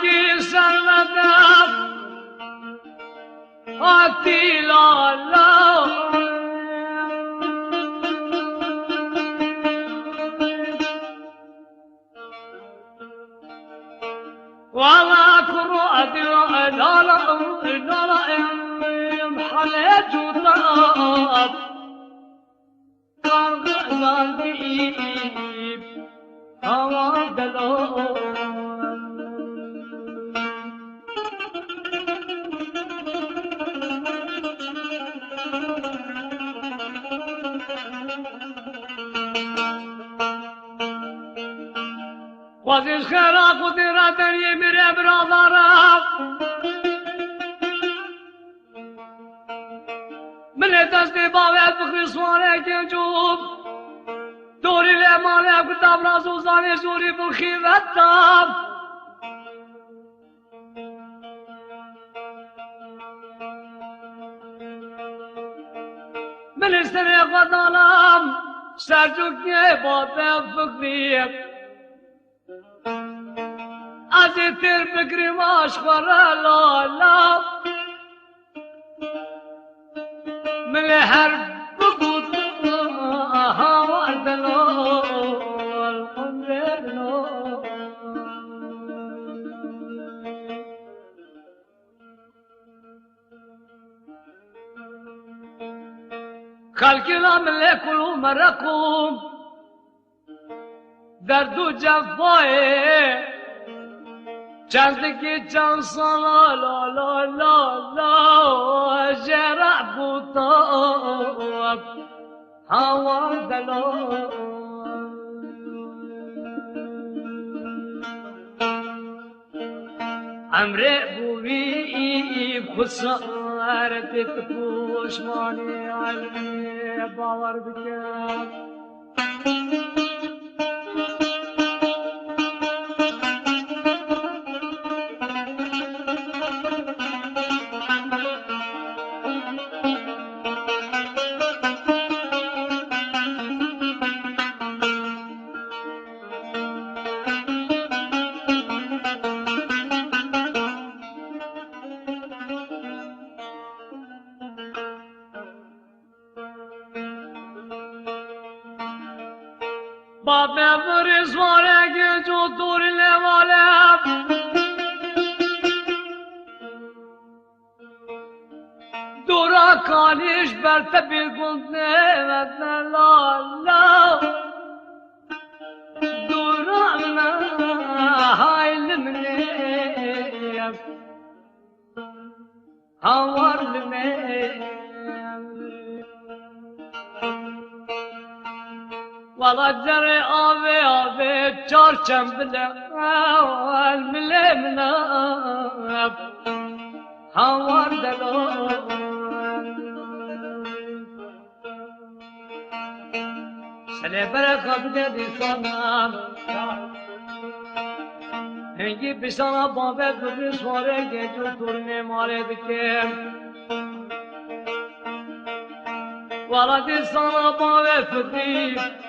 Sanki servetem Attilala ولا كرؤة لا حليت وطاب كان غزال بيب هوا دلال وزيش خيرا قدرة يمر برادارا من دستی باوی فکر سواره کنجوب دوری لیمانه کتاب رازوزانی زوری بالخیوتاب من استری قدالم سرجوکی باته فکریم از تیر فکری ماشخوره لالا من هر بقود هوا دلال عمر دلال خلقنا من لكل مرقوم درد و جفای چندگی چند سالا لا لا لا لا جرع بطاب هوا دلال عمري بوي بخسارة تفوش ماني علمي باور بكام बाप पुलिस वाले के जो तोड़ने वाले दूरा कानिश बरते बिल्कुलने वतन लाला दूरा ना हाइल में हवाल में والله جري آبي آبي چارچم بله اول مله مناب هوار دلال سلی برکت بدی سانم هنگی پیشانا بابه دوبی سواره گیجو تورنه ماره بکم والله دی سانا بابه فقیر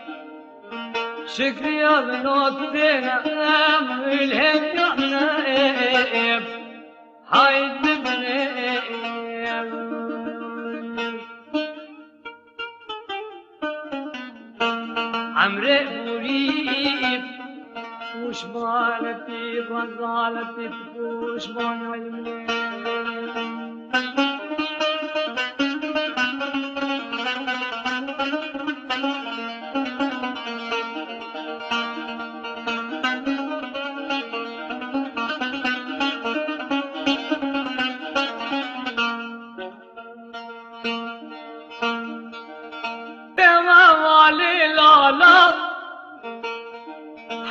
شكري بنوت دينام الهم يعنيب حيد بنيب عمري مريب وش مالتي غزالتي وش مالتي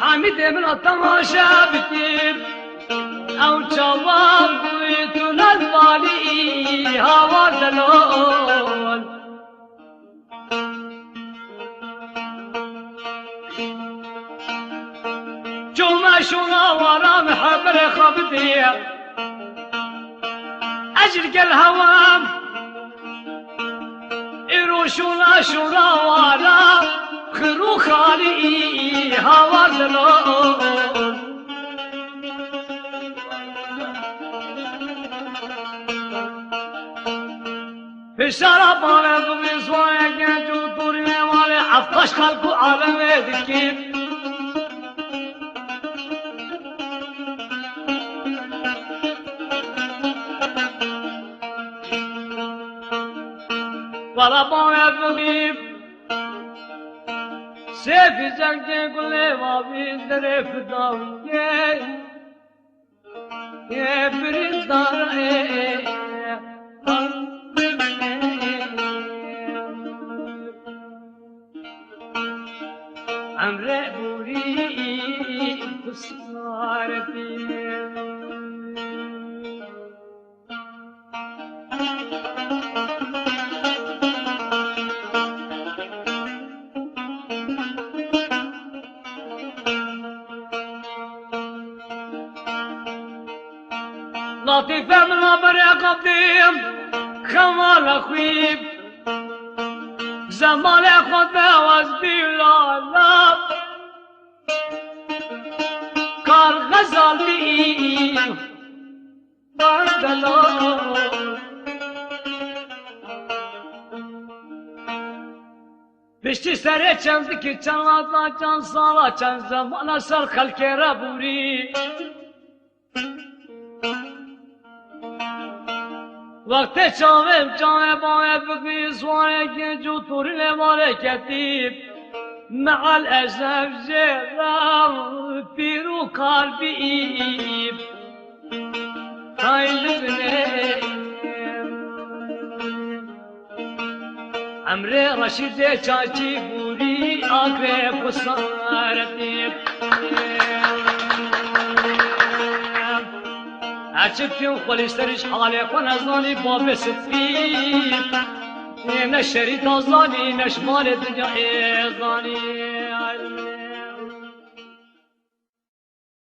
حميد من التماشى بكير او جواب بيتون البالي هوا دلول جمع شونا ورا محبر خبدي اجرق الهوام اروشونا شورا ورا خرو خالي هوا دلول فشارا بانه دوی سواره گنجو توری میماله افکاش خلقو عالمه دکی والا بانه دوی سیفی جنگی گله وابی درف داویه یه برید داره امره بوری کسارتی لطيفة من عبر قديم خمال خويب زمان خود بواز بیلالا کار غزال بی بردلا بشتی سره چند که چند وقتا چند سالا چند زمان سال خلق را بوری وقت چاوه چاوه باید بقی سواره که جو توری نماره کتیب مع الأجنب جرام پیرو کار بیب خیلی بنیم امر رشید چاچی بوری آگره پسارتیم اچفتیم خلیسترش حاله کن از نانی باب ستفیم نه شری تازانی نشمال دنیا ایزانی